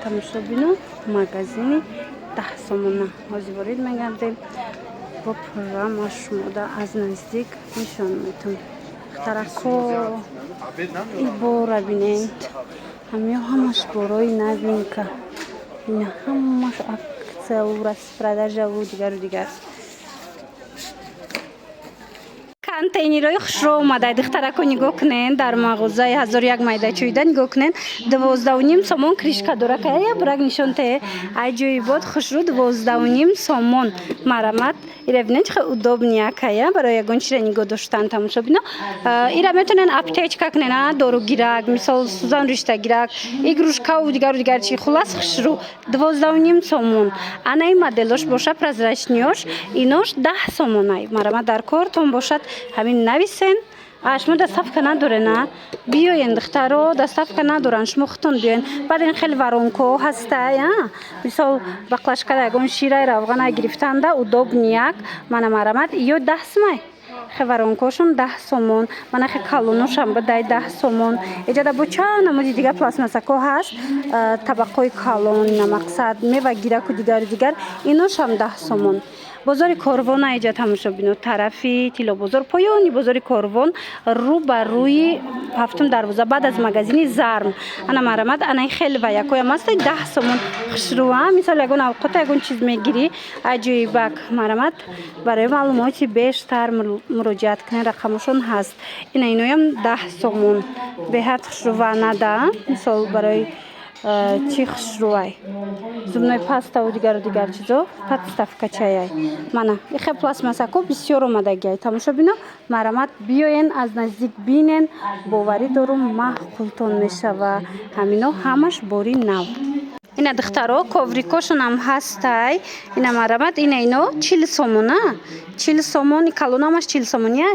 тамошобино магазини 10 сомона ҳозир ворид мегардем. Бо программа шумода аз наздик нишон метавонем. Духтарако ибора бинед. Ҳамё ҳамаш борои новинка. Ина ҳамаш аксия у распродажа у дигар. Контейнерои хушро омадаи духтарако нигоҳ кунед. Дар мағозаи 1001 майдачоида нигоҳ кунед. 12.5 сомон кришка дора кая бурак нишонте. Аҷоибот хушру 12.5 сомон. Марамат ира бинед чӣ удобния кая барои ягон чиро нигоҳ доштан тамошобино. Ира метавонен аптечка кунед, дору-гирак, мисол сузан риштагирак, игрушка у дигар чи хулас хушру 12.5 сомон. Анаи моделош боша прозрачниёш, инош 10 сомонай. Марамат дар кортон бошад. Ҳамин нависен. Шумо доставка надорена? Биёен духтаро, доставка надоран, шумо худтон биёен. Баъд ин хеле воронко ҳастай, мисол баклашка ягон ширай равғана гирифтанда удобнияк. Мана марамат ё 10 сомай. Хе воронкошон 10 сомон. Мана хе калоношам бадай 10 сомон. Эҷада бо чанд намуди дигар пластмассако ҳаст. Табақои калон, намақсад, мева гираку дигар. Иношам 10 сомон. бозори Корвон аиҷа тамошобино тарафи Тилобозор поёни бозори Корвон рӯ ба рӯи 7 дарвоза баъд аз магазини Зарм. Ана марамат анаи хеле ва якоям аста 10 сомон хушрӯа. Мисол ягон авқота ягон чиз мегирӣ аҷоибак. Марамат барои маълумоти бештар муроҷиат кунед, рақамошон ҳаст. Ина иноям 10 сомон беҳад хушрӯа нада. Мисол барои чи хушрӯай зубной паста у дигар чизо подставкачаяй. Мана ихе пластмассако бисёр омадагиай тамошобино. Марамат биёен аз наздик бинен, боварӣ дорум маъқултон мешава. Ҳамино ҳамаш бори нав. Ина духтаро коврикошонам ҳастай. Ина марамат ино 40 сомона. 40 сомон калонамаш 40 сомония.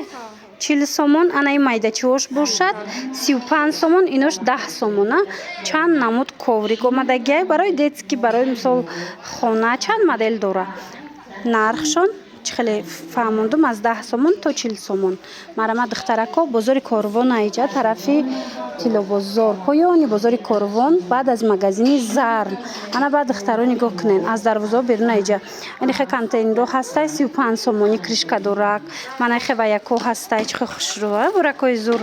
40 сомон анаи майдачиҳош бошад. 35 сомон инош 10 сомона. Чанд намуд коврик омадагиай барои детски, барои мисол хона чанд модел дора. Нархшон хеле фаҳмондум аз 10 сомон то 40 сомон. Марамат духтарако бозори Корвон аиҷа тарафи Тилобозор поёни бозори Корвон баъд аз магазини Зарм. Ана баъд духтаро нигоҳ кунен аз дарвоза берун аиҷа. Ин хе контейнеро ҳастай 35 сомони кришка дорак. Мана хе ваяко ҳастай чихе хушрӯа буракои зур.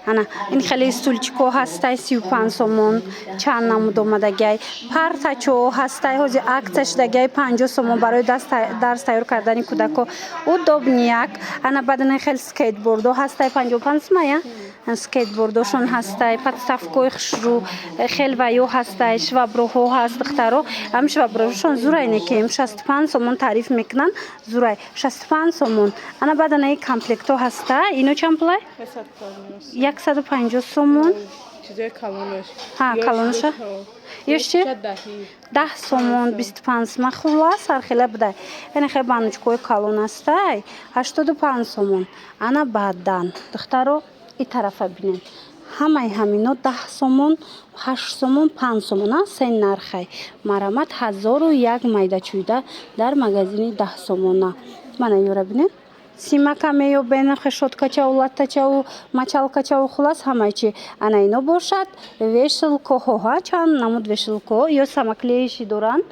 Ана ин хеле стулчико ҳастай 35 сомон. Чанд намуд омадагиай. Партачо ҳастай ҳозир акция шудагиай 50 сомон барои дарс тайёр кардани кӯдако. Удобнияк. Ана баъд ин хеле скейтбордо ҳастай 55 сомая. Скейтбордошон ҳастай, подставкои хушрӯ, хел ваё ҳастай, шваброҳо ҳаст духтаро. Ам шваброҳошон зурай некем 65 сомон таъриф мекунан. Зурай 65 сомон. Ана баъд анаи комплектҳо ҳастай. Ино чанд пулай? 150 сомон. Чизои калонош. Калоноша. Ёш чи? 10 сомон 25 сомон. Хулас ҳархела будай. Яъне хе баночкои калон ҳастай 85 сомон. Ана баъдан духтаро и тарафа бинен. Ҳамаи ҳамино 10 сомон, 8 сомон, 5 сомон сен нархай. Марамат 1001 майдачоида дар магазини 10 сомона. Мана ёра бинен. Симака меёбен, хешоткачаву, латтачаву, мачалкачаву хулас ҳамаи чи. Ана ино бошад. Вешилкоҳо чанд намуд вешилко ё самоклеиши доранд.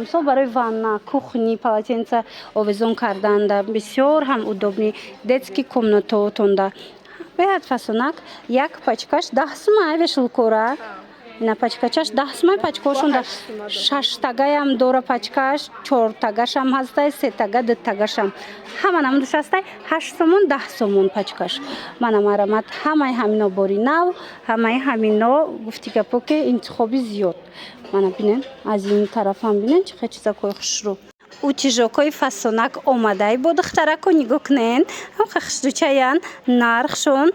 Мисол барои ванна, кухни, полотенца овезон карданда бисёр ҳам удобни детски комнатаотонда. Беҳад фасонак як пачкаш 10 сомай вешилкора. Ина пачкачаш 10 сомай пачкошон 6 тагаям дора пачкаш, 4 тагашам ҳастай, 3 тага, 2 тагашам. Ҳама намудуш ҳастай 8 сомон, 10 сомон пачкаш. Мана марамат ҳамаи ҳамино бори нав, ҳамаи ҳамино гуфти гапо ки интихоби зиёд. Мана бинен аз ин тарафам бинен чихе чизакои хушрӯ. Утиҷокои фасонак омадай бо духтарако нигоҳ кунен. Ҳамқа хушрӯчаян нархшон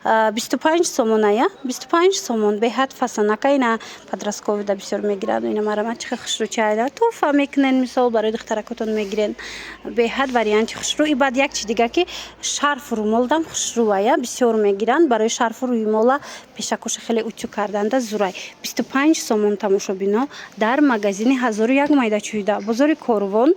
25 сомоная. 25 сомон беҳад фасонака. Ина подростковида бисёр мегиранд. Ина марамат чихе хушрӯчаяда туфа мекунен мисол барои духтаракотон мегирен. Беҳад варианти хушрӯ. И баъд як чи дига ки шарфу румолдам хушрӯая бисёр мегиранд. Барои шарфу румола пешакоша хеле утю карданда зурай. 25 сомон тамошобино дар магазини 1001 майдачоида бозори Корвон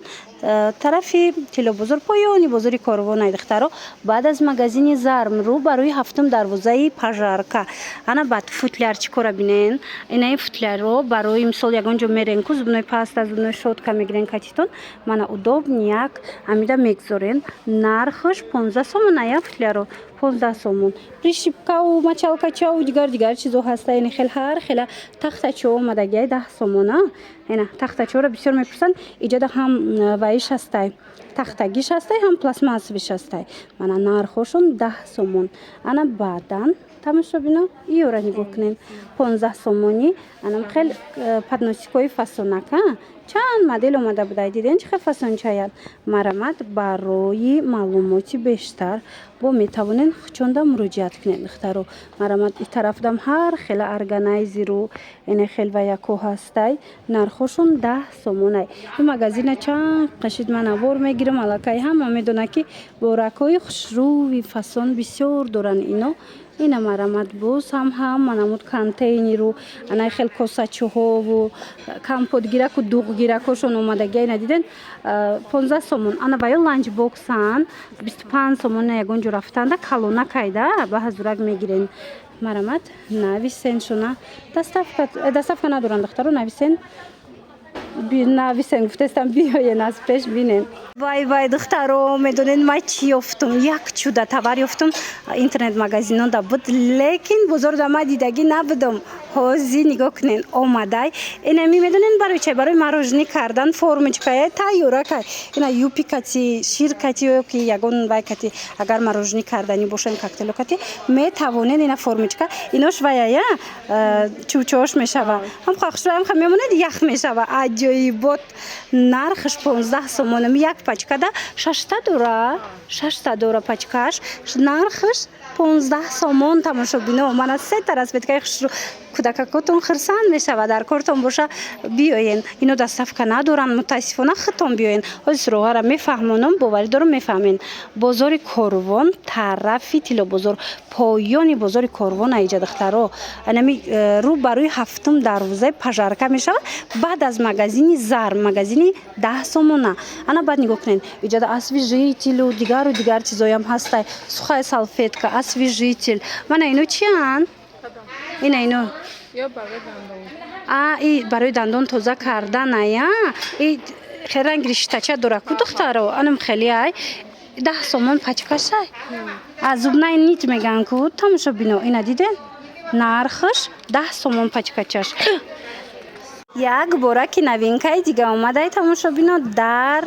тарафи Тилобозор поёни бозори Корвон ай духтаро баъд аз магазини Зарм рӯ ба рӯи 7 дарвозаи пажарка. Ана бад футляр чӣ кора бинен. Инаи футляро барои мисол ягон ҷо мерен ку зубнои паста, зубнои шотка мегирен катитон. Мана удобни як амида мегзорен. Нархаш 15 сомон ая футляро. 15 сомон. Пришипкаву, мачалкачаву дигар чизо ҳаста. Яъне хел ҳар хела тахтачо омадагиай 10 сомона. Ина тахтачоро бисёр мепурсанд. Иҷода ҳам ваиш ҳастай. Тахтагиш ҳастай, ҳам пластмассовиш ҳастай. Мана нархошон 10 сомон. Ана баъдан тамошо бино иёра нигоҳ кунен. 15 сомонӣ. Анам хел подносикои фасонака. Чанд модел омада будай. Диден чӣ хел фасончаяд. Марамат барои маълумоти бештар бо метавонен хучонда муроҷиат кунед духтаро. Марамат и тарафдам ҳар хела органайзеру эне хел ва яко ҳастай. Нархошон 10 сомонай. Ин магазина чанд қашид ман авор мегирам аллакай ҳама медона ки боракҳои хушрӯви фасон бисёр доранд ино. Ина марамат боз ҳам манамуд контейнеру анай хел косачӯҳову компотгираку дуғгиракошон омадагиай надиден 15 сомон. Ана ба ё ланч боксан 25 сомон на ягон ҷо рафтанда калона кайда ба ҳазурак мегирен. Марамат нависен шуна доставка надоранд духтаро нависен нависен гуфтестам биёен аз пеш бинен. Вай духтаро медонед ман чӣ ёфтум. Як чуда товар ёфтум интернет магазинонда буд, лекин бозорда ман дидагӣ набудам. Ҳозир нигоҳ кунен омадай. Инами медонен барои чай барои мороженӣ кардан формочкае тайёра кай. Ина юпи кати шир кати ё ки ягон вай кати агар мороженӣ карданӣ бошен коктейло кати метавонен ина формочка инош ваяя чӯчош мешава. Ҳам хохшраам хам мемонед ях мешава. Аҷоибот. Нархаш 15 сомон. Як пачкада 6 дора пачкаш. Нархаш 15 сомон. Тамошо бино. Мана се расветкаи хушрӯ кӯдакакотон хирсанд мешава. Дар кортон боша биёен. Ино доставка надоранд мутаассифона хитон биёен. ҳозир суроғара мефаҳмонам боварӣ дорам мефаҳмен. Бозори Корвон тарафи Тило бозор поёни бозори Корвон аиҷа духтаро. Анами рӯ барои 7 дарвозаи пажарка мешава. Баъд аз магазини Зар магазини 10 сомона. Ана баъд нигоҳ кунен иҷода освежителю дигар чизоям ҳастай. Сухая салфетка освежитель. Мана ино чиан? Ино ё барои и барои дандон тоза кардан ая. И хел ранги риштача дора ку духтаро. Анам хели ай 10 сомон пачкашай. Аз зубнай нит меган ку тамошо бино. Ина диден? Нархаш 10 сомон пачкачаш. Як бора ки новинкаи дига омадай тамошо бино дар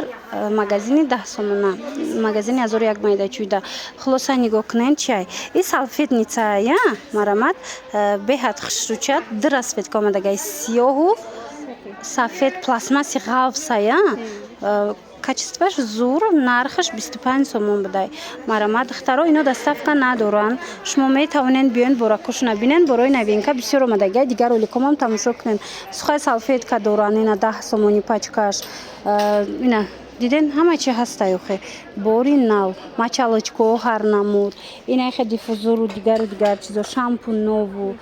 магазини 10 сомона. Магазини 1001 майдачӯйда. Хулоса нигоҳ кунен чай. И салфетница я марамат беҳад хушрӯчат расветка омадагай сиёҳу сафед пластмасси ғавса я. Качестваш зур, нархаш 25 сомон будай. Марамат духтаро ино доставка надоранд. Шумо метавонен биёен боракошона бинен борои новинка бисёр омадагиай дигар роликомам тамошо кунен. Сухая салфетка доранд ина 10 сомони пачкаш. Ина диден ҳама чи ҳастай охе. Бори нав, мачалочко ҳар намуд. Ина хе диффузору дигар чизо шампу нову.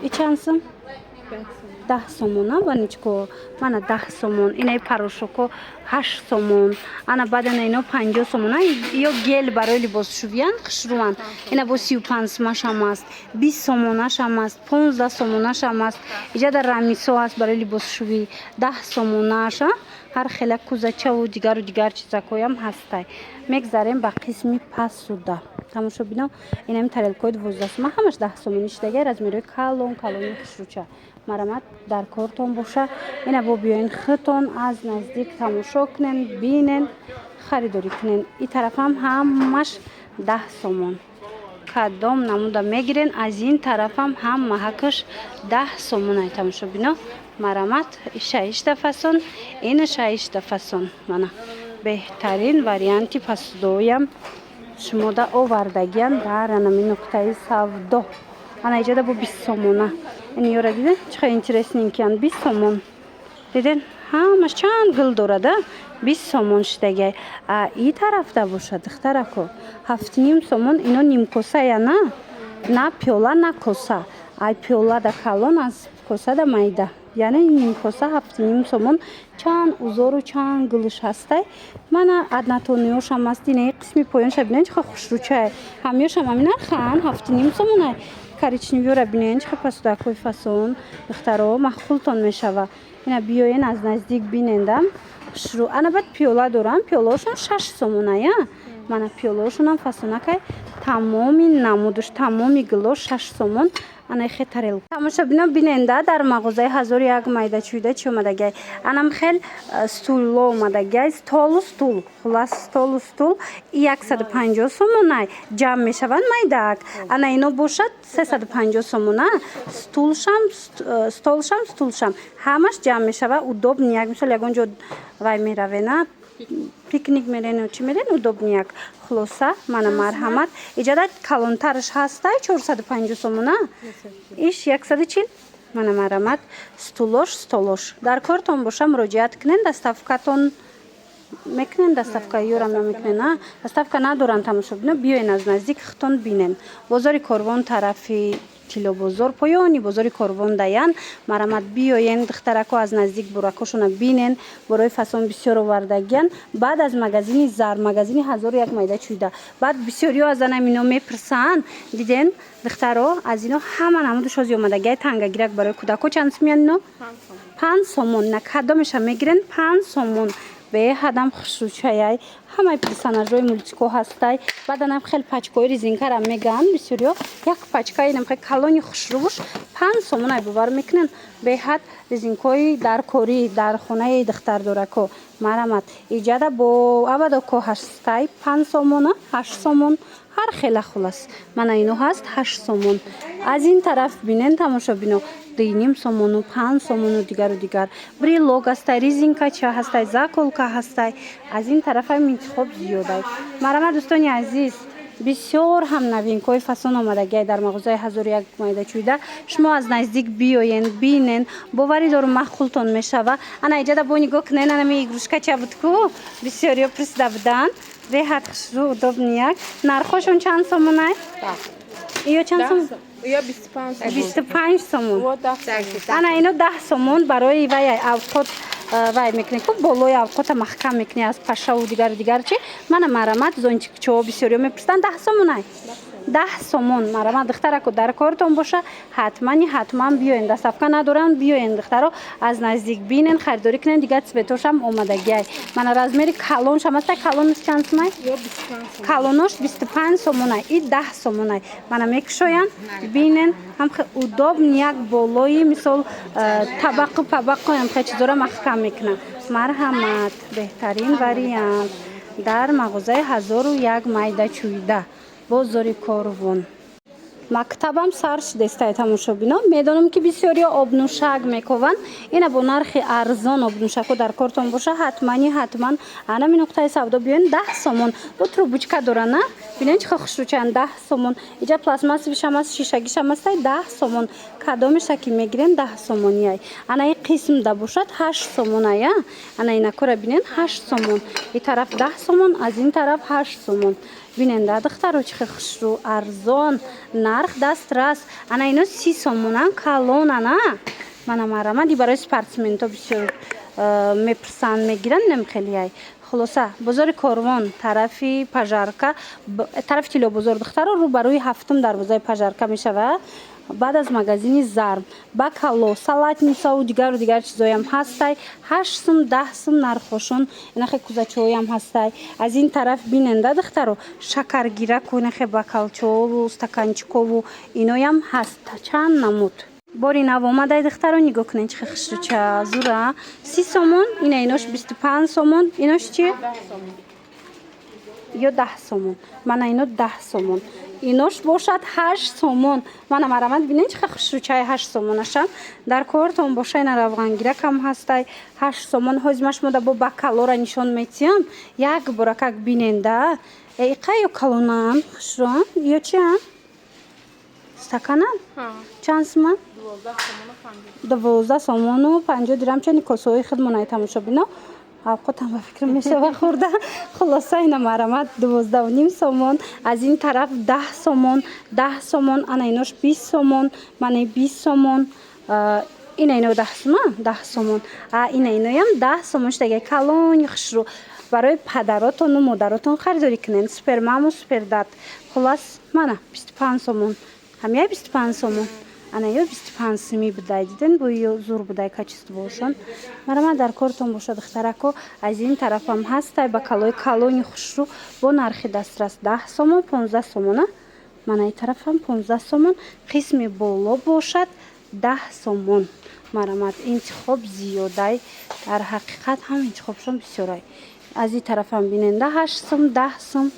И чанд сом? 10 сомон. Баничко мана 10 сомон. Инаи порошоко 8 сомон. Ана бадана ино 50 сомон. Ё гел барои либосшӯвиян хушрӯванд. Ина бо 35 сомаш ҳам аст. 20 сомонаш ҳам аст. 15 сомонаш ҳам аст. Иҷода рамисо аст барои либосшӯвӣ 10 сомонаш. Ҳар хела кӯзачаву дигар чизакоям ҳастай. Мегзарем ба қисми посуда. Тамошо бино инами тарелкаи 12 сомон ҳамаш 10 сомони шидаги размерои калони хушрӯча. Марамат дар кортон боша. Ина бо биёен хитон аз наздик тамошо кунен, бинен, харидорӣ кунен. И тарафам ҳамаш 10 сомон. Кадом намуда мегирен. Аз ин тарафам ҳам маҳакаш 10 сомон ай тамошо бино. Марамат шаишта фасон, ин шаишта фасон. Мана беҳтарин варианти посудоям шумода овардагиян дар анами нуқтаи савдо. Ана иҷода бо 20 сомона. Ин ёра диден чӣ қадar интересненькиян 20 сомон. Диден ҳамаш чанд гул дорада 20 сомон шидагай. И тарафда бошад духтарако 7 сомон. Ино нимкоса я на пиёла на коса. Ай пиёла да калон аз косада майда. Яъне ним коса 7 сомон чанд узору чанд гулш ҳастай. Мана аднатониёшам аст инаи қисми поёнша бинен чӣ хушрӯчае. Ҳамёшам ҳамин нархан 7 сомонай. Коричневиёра бинен чӣ пасудакои фасон духтаро маххултон мешава. Ина биёен аз наздик бинендам. Хушрӯ. Ана баъд пиёла дорам. Пиёлаошон 6 сомоная. Мана пиёлаошонам фасонакай тамоми намудуш, тамоми гулош 6 сомон. Ана хетарел. Тамошобино биненда дар мағозаи 1001 майда чӯйда чӣ омадагай. Анам хел стулло омадагай. Столу стул. Хулас столу стул 150 сомонай. Ҷамъ мешаванд майдаак. Ана ино бошад 350 сомона. Столшам стулшам. Ҳамаш ҷамъ мешава. Удобнияк. Мисол ягон ҷо вай меравена. Пикник мерен чӣ мерен удобнияк. Хулоса мана марҳамат. Иҷада калонтараш ҳастай 450 сомона. Иш 140. Мана марҳамат. Стулош столош. Дар кортон боша муроҷиат кунен даставкатон мекунен даставка ёрам намекунен. Даставка надорам тамошобино биёен аз наздик хитон бинен. Бозори Корвон тарафи Тило бозор поёни бозори Корвон даян марҳамат биёен духтарако аз наздик буракошона бинен борои фасон бисёр овардагиян. Баъд аз магазини Зар магазини 1001 майда чӯйда баъд бисёриё аз анам ино мепурсанд диден духтаро аз ино ҳама намуду шози омадагиай тангагирак барои кӯдако чанд сомиян ино 5 сомон на кадомеша мегирен 5 сомон беҳадам хушрӯчаяй ҳамаи персонажҳои мультико ҳастай. Баъд анам хел пачкаҳои резинкарам мегаан бисёриё як пачкаи инам хел калони хушрӯш 5 сомонай бовар мекунен беҳад резинкаҳои даркорӣ дар хонаи духтардорако марҳамат иҷада бо авадоко ҳастай 5 сомона 8 сомон ҳар хела хулас мана ино ҳаст 8 сомон. Аз ин тараф бинен тамошобино 2 сомону 5 сомону дигару дигар брелок ҳастай резинкача ҳастай заколка ҳастай. Аз ин тарафам интихоб зиёдай. Марҳамат дӯстони азиз бисёр ҳам новинкаҳои фасон омадагиай дар мағозаи 1001 майда чӯйда. Шумо аз наздик биёен бинен боварӣ дорум маххултон мешава. Ана иҷада бо нигоҳ кунен анами игрушкача буд ку бисёриё пурсида буданд. Беҳад хушрӯ удобнияк. Нархошон чанд сомонай? Иё чанд сомон? Я 25 сомон. Вот 10 сомон. Ана ино 10 сомон барои вай авқот вай мекунем ку болои авқота маҳкам мекунем аз пашаву дигар чи. Мана марҳамат зончикчо бисёриё мепурсанд 10 сомонай. 10 сомон марҳамат духтарако дар кортон боша ҳатман биёен даставка надоранд биёен духтаро аз наздик бинен харидорӣ кунен дигар цветошам омадагиай. Мана размери калоншам ҳастай калонаш чанд сомай? Калонош 25 сомонай и 10 сомонай. Мана мекушоянд бинен ҳамхе удобнияк болои мисол табақу пабақу ҳамхе чизора маҳкам мекунад. Марҳамат беҳтарин вариант дар мағозаи 1001 майда чӯйда бозори Корвон. Мактабам сар шудестай тамошобино медонам ки бисёриё обнӯшак мекованд. Ина бо нархи арзон обнӯшако дар кортон боша ҳатман анами нуқтаи савдо биёен 10 сомон бо трубочка дора на бинен чихо хушрӯчаянд 10 сомон иҷа пластмассовишам аст шишагишам астай 10 сомон кадомеша ки мегирен 10 сомонияй. Ана и қисмда бошад 8 сомоная. Ана инакора бинен 8 сомон и тараф 10 сомон аз ин тараф 8 сомон. Биненда духтаро чихе хушрӯ арзон нарх дастрас. Ана ино 30 сомонан калонана. Мана марҳамат барои спортсменто бисёр мепурсанд мегиранд намхелияй. Хулоса бозори Корвон тарафи пажарка тарафи Тило бозор духтаро рӯбарӯи 7 дарвозаи пажарка мешава. Баъд аз магазини Зарм бакало салатницаву дигару дигар чизоям ҳастай 8 сум 10 сум нархошон инахе кузачаҳоям ҳастай. Аз ин тараф биненда духтаро шакаргираку инахе бакалчову стаканчикову иноям ҳаст чанд намуд. Бори нав омадай духтаро нигоҳ кунен чихе хушрӯча зура 30 сомон ина инош 25 сомон инош чи 10 сомон ё 10 сомон. Мана ино 10 сомон инош бошад 8 сомон. Мана марҳамат бинен чихе хушрӯчаи 8 сомонашам дар кортон боша ина равғангиракам ҳастай 8 сомон ҳозимаш мода бо бакалора нишон метиҳам як боракак биненда эқа ё калонан хушрӯан ё чиам стаканан чанд сомон 12 сомону 50 дирам чани косаҳои худмонаи тамошобино авқотам ба фикр мешава хӯрда. Хулоса ина марҳамат 12.5 сомон аз ин тараф 10 сомон 10 сомон ана инош 20 сомон мана 20 сомон اینا 10 سومن 10 سومن اینا هم 10 سومن دیگه کلون خشرو برای پدراتون و مادراتون خریداری کنین سوپر مام و سوپر داد خلاص منه 25 سومن همه 25 سومن انا یا 25 سومی بدای دیدن بو زور بدای کачество باشن مرا در کارتون باشه دخترکو از این طرفم هست با کالوی کالونی خشرو با نرخ دسترس 10 سومن 15 سومن من این طرفم 15 سومن قسم بالا باشد 10 سومن مرا انتخاب زیاده در حقیقت هم انتخابشون بسیاره از این طرفم بیننده 8 سوم 10 سوم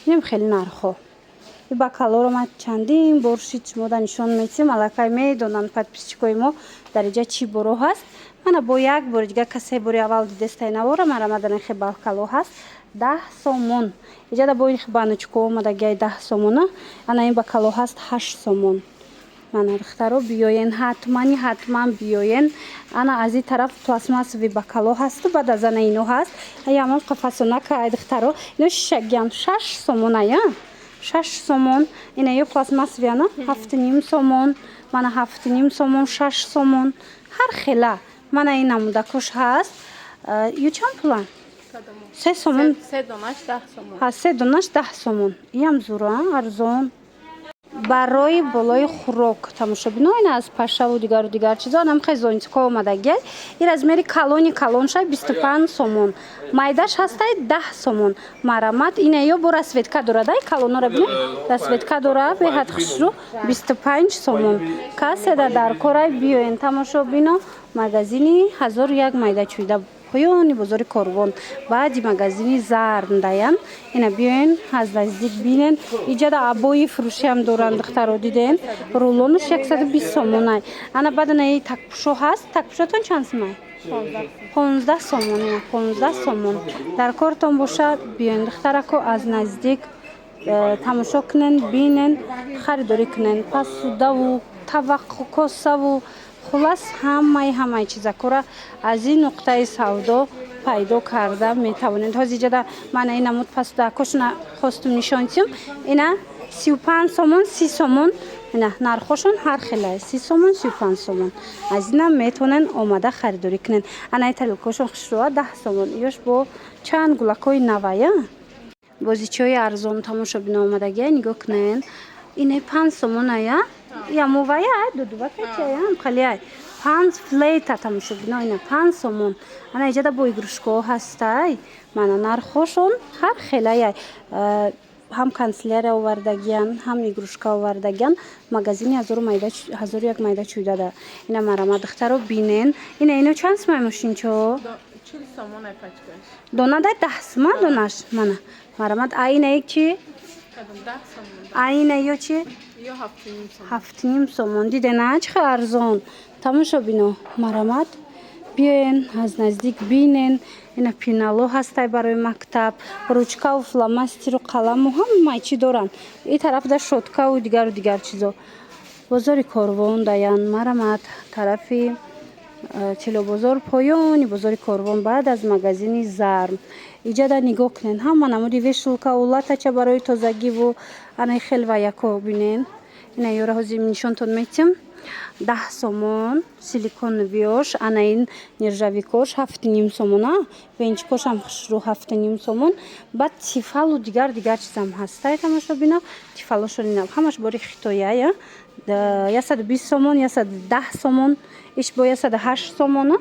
نیم خیلی نرخو این بکالور ما چندین برشید شما نشان میدیم علاقه میدونن подписчикای ما درجه چی برو هست من با یک بار دیگه کسی بری اول دیدسته نواره مرا مدن خیلی بکالور هست 10 سومن اینجا با این بانچکو اومده گای 10 سومن انا این بکالور هست 8 سومن من دخترو بیاین حتما بیاین انا از این طرف پلاستماسوی بکالور هست و بعد از اینو هست یا من قفسونه که دخترو اینو شگم 6 سومن یا 6 سومن اینا یه پلاستماسوی انا 7.5 سومن من 7.5 سومن 6 سومن هر خلا من این نمودکش هست یو چند پولن 3 سومن 3 دونش 10 سومن ها 3 دونش 10 سومن یم زورا ارزون برای بالای خوراک тамошобино این از پشه و دیگر چیزا هم خیلی زونتیکا اومده گل این از میری کالون شای 25 سومن مایداش هسته 10 سومن مرامت این یا برا سویتکا دوره دای کالونا را بینیم در سویتکا دوره به حد خشرو 25 سومن کسی در کارای بیاین тамошобино магазини 1001 майда чуйда پایانی بازار کاروان بعدی مغازینی زرد داین اینا بیاین از نزدیک بینن اینجا دا عبای فروشی هم دارن دخترو دیدن رولونش 120 سومن انا بعد نه تکپشو هست تکپشوتون چند سومن 15 سومن 15 سومن در کارتون باشه بیاین دخترکو از نزدیک تماشا کنن بینن خریداری کنن پس سودا و طبق و کاسه و خلاص همه چیزا کورا از این نقطه سودا پیدا کرده میتوانید اینجا من این نمود پس دا کشنا خواستم نشانتیم اینا 35 سومن 30 سومن اینا نرخشون هر خیلی 30 سومن 35 سومن از اینا میتونن آماده خریداری کنن انا تلکوشون خشروا 10 سومن یوش با چند گلکوی نویا بازیچوی ارزون тамошобино آمادگی نگاه کنن اینه 5 سومن یا موویا دو بکچه خیلی 5 فلیت тамошобино اینا 5 سومن انا اینجا با ایگروشکو هسته من نرخشون هر خیلی هم کانسلر آوردگیان هم ایگروشکا آوردگیان مغازینی 1001 майда چویده ده اینا مرا دخترو بینن اینو چند سومن ماشین چو 40 سومن پاچکاش دونه ده 10 سومن دونش من مرا اینه چی 10 سومن اینه یو چی یا 7.5 سومن 7.5 سومن دیده نه چه ارزون тамошобино مرامت بیاین از نزدیک بینن اینا پینالو هسته برای مکتب روچکا و فلاماستر و قلم و همه چی دارن این طرف ده شوتکا و دیگر چیزا بازار کاروان دایان مرامت طرفی چلو بازار پایانی بازار کاروان بعد از مغازینی زرم اینجا دا نگاه کنین هم نمودی وشلکا و لاتچه برای تازگی و انا خیلی و یکو بینین اینا یوره هزیم نشانتون میتیم 10 سومن سیلیکون ویوش انا این نرژاویکوش 7.5 سومن بنچکوش هم خشرو 7.5 سومن بعد تیفال و دیگر چیزام هسته тамошобино تیفالوشون اینا همش باری خیتویه یا 120 سومن یا 110 سومن ایش با 108 سومن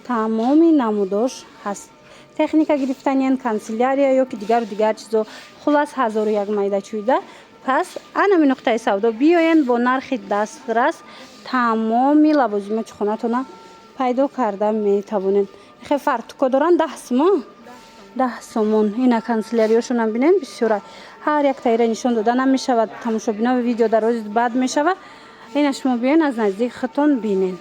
تمامی نموداش هست تکنیکا گرفتنین کانسیلاریا یا که دیگر چیزا خلاص 1001 майда چویده پس انا می نقطه سودا بیاین با نرخ دسترس تمامی لوازمات خونتون پیدا کرده می توانین خیلی فرتوکا دارن 10 سومن اینا کانسیلاریاشون هم بینین بسیاره هر یک تایره نشان دادن می شود тамошобино ویدیو در روز بعد می شود اینا شما بیاین از نزدیک خودتون بینین